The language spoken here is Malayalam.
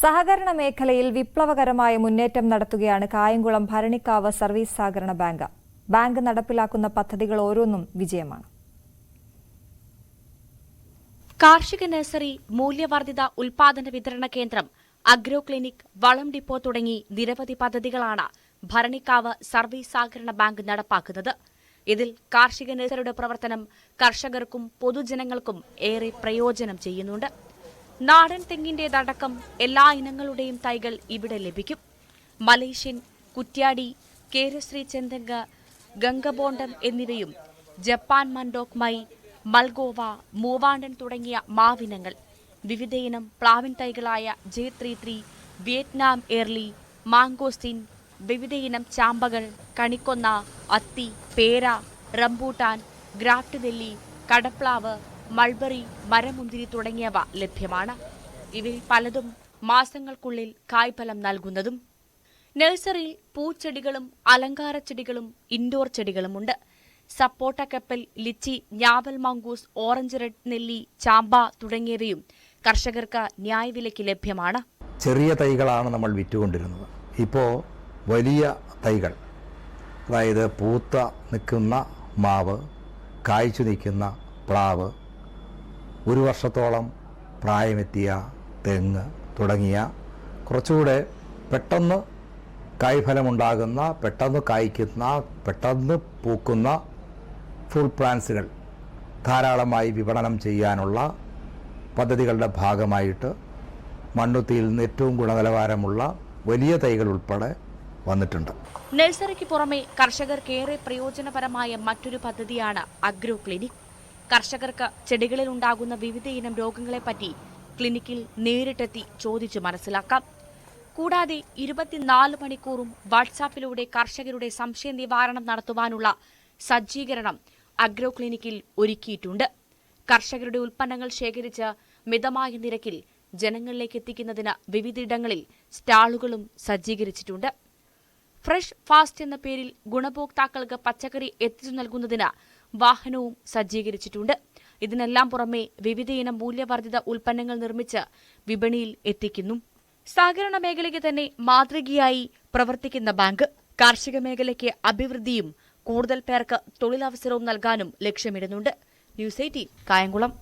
സഹകരണ മേഖലയിൽ വിപ്ലവകരമായ മുന്നേറ്റം നടത്തുകയാണ് കായംകുളം ഭരണിക്കാവ് സർവീസ് സഹകരണ ബാങ്ക്. ബാങ്ക് നടപ്പിലാക്കുന്ന പദ്ധതികൾ ഓരോന്നും വിജയമാണ്. കാർഷിക നഴ്സറി, മൂല്യവർദ്ധിത ഉൽപാദന വിതരണ കേന്ദ്രം, അഗ്രോ ക്ലിനിക്, വളം ഡിപ്പോ തുടങ്ങി നിരവധി പദ്ധതികളാണ് ഭരണിക്കാവ് സർവീസ് സഹകരണ ബാങ്ക് നടപ്പാക്കുന്നത്. ഇതിൽ കാർഷിക നഴ്സറിയുടെ പ്രവർത്തനം കർഷകർക്കും പൊതുജനങ്ങൾക്കും ഏറെ പ്രയോജനം ചെയ്യുന്നുണ്ട്. നാടൻ തെങ്ങിന്റേതടക്കം എല്ലാ ഇനങ്ങളുടെയും തൈകൾ ഇവിടെ ലഭിക്കും. മലേഷ്യൻ, കുറ്റ്യാടി, കേരശ്രീ ചെന്തെങ്ങ്, ഗംഗബോണ്ടം എന്നിവയും ജപ്പാൻ മൻഡോക് മൈ, മൽഗോവ, മൂവാണ്ടൻ തുടങ്ങിയ മാവിനങ്ങൾ, വിവിധയിനം പ്ലാവിൻ തൈകളായ J33, വിയറ്റ്നാം എർലി, മാങ്കോസ്റ്റിൻ, വിവിധയിനം ചാമ്പകൾ, കണിക്കൊന്ന, അത്തി, പേര, റംബൂട്ടാൻ, ഗ്രാഫ്റ്റ് നെല്ലി, കടപ്ലാവ്, മൾബറി, മരമുന്തിരി തുടങ്ങിയവ ലഭ്യമാണ്. ഇവയിൽ പലതും മാസങ്ങൾക്കുള്ളിൽ കായ്ഫലം നൽകുന്നതും. നഴ്സറിയിൽ പൂച്ചെടികളും അലങ്കാര ചെടികളും ഇൻഡോർ ചെടികളുമുണ്ട്. സപ്പോട്ട കപ്പൽ, ലിച്ചി, ഞാവൽ മംഗൂസ്, ഓറഞ്ച് റെഡ് നെല്ലി, ചാമ്പ തുടങ്ങിയവയും കർഷകർക്ക് ന്യായവിലയ്ക്ക് ലഭ്യമാണ്. ചെറിയ തൈകളാണ് നമ്മൾ വിറ്റുകൊണ്ടിരുന്നത്. ഇപ്പോൾ വലിയ തൈകൾ, അതായത് പൂത്ത നിൽക്കുന്ന മാവ്, കായ്ച്ചു നിൽക്കുന്ന പ്ലാവ്, ഒരു വർഷത്തോളം പ്രായമെത്തിയ തെങ്ങ് തുടങ്ങിയ കുറച്ചുകൂടെ പെട്ടെന്ന് കായ്ഫലമുണ്ടാകുന്ന, പെട്ടെന്ന് കായ്ക്കുന്ന, പെട്ടെന്ന് പൂക്കുന്ന ഫ്രൂട്ട് പ്ലാന്റ്സുകൾ ധാരാളമായി വിപണനം ചെയ്യാനുള്ള പദ്ധതികളുടെ ഭാഗമായിട്ട് മണ്ണുത്തിയിൽ നിന്ന് ഏറ്റവും ഗുണനിലവാരമുള്ള വലിയ തൈകൾ ഉൾപ്പെടെ വന്നിട്ടുണ്ട്. നഴ്സറിക്ക് പുറമെ കർഷകർക്കേറെ പ്രയോജനപരമായ മറ്റൊരു പദ്ധതിയാണ് അഗ്രോ ക്ലിനിക്. കർഷകർക്ക് ചെടികളിൽ ഉണ്ടാകുന്ന വിവിധയിനം രോഗങ്ങളെപ്പറ്റി ക്ലിനിക്കിൽ നേരിട്ടെത്തി ചോദിച്ചു മനസ്സിലാക്കാം. കൂടാതെ 24 മണിക്കൂറും വാട്സാപ്പിലൂടെ കർഷകരുടെ സംശയ നിവാരണം നടത്തുവാനുള്ള സജ്ജീകരണം അഗ്രോ ക്ലിനിക്കിൽ ഒരുക്കിയിട്ടുണ്ട്. കർഷകരുടെ ഉൽപ്പന്നങ്ങൾ ശേഖരിച്ച് മിതമായ നിരക്കിൽ ജനങ്ങളിലേക്ക് എത്തിക്കുന്നതിന് വിവിധയിടങ്ങളിൽ സ്റ്റാളുകളും സജ്ജീകരിച്ചിട്ടുണ്ട്. ഫ്രഷ് ഫാസ്റ്റ് എന്ന പേരിൽ ഗുണഭോക്താക്കൾക്ക് പച്ചക്കറി എത്തിച്ചു നൽകുന്നതിന് വാഹനവും സജ്ജീകരിച്ചിട്ടുണ്ട്. ഇതിനെല്ലാം പുറമെ വിവിധയിനം മൂല്യവർദ്ധിത ഉൽപ്പന്നങ്ങൾ നിർമ്മിച്ച് വിപണിയിൽ എത്തിക്കുന്നു. സഹകരണ മേഖലയ്ക്ക് തന്നെ മാതൃകയായി പ്രവർത്തിക്കുന്ന ബാങ്ക് കാർഷിക മേഖലയ്ക്ക് അഭിവൃദ്ധിയും കൂടുതൽ പേർക്ക് തൊഴിലവസരവും നൽകാനും ലക്ഷ്യമിടുന്നുണ്ട്. ന്യൂസ് 18 കായംകുളം.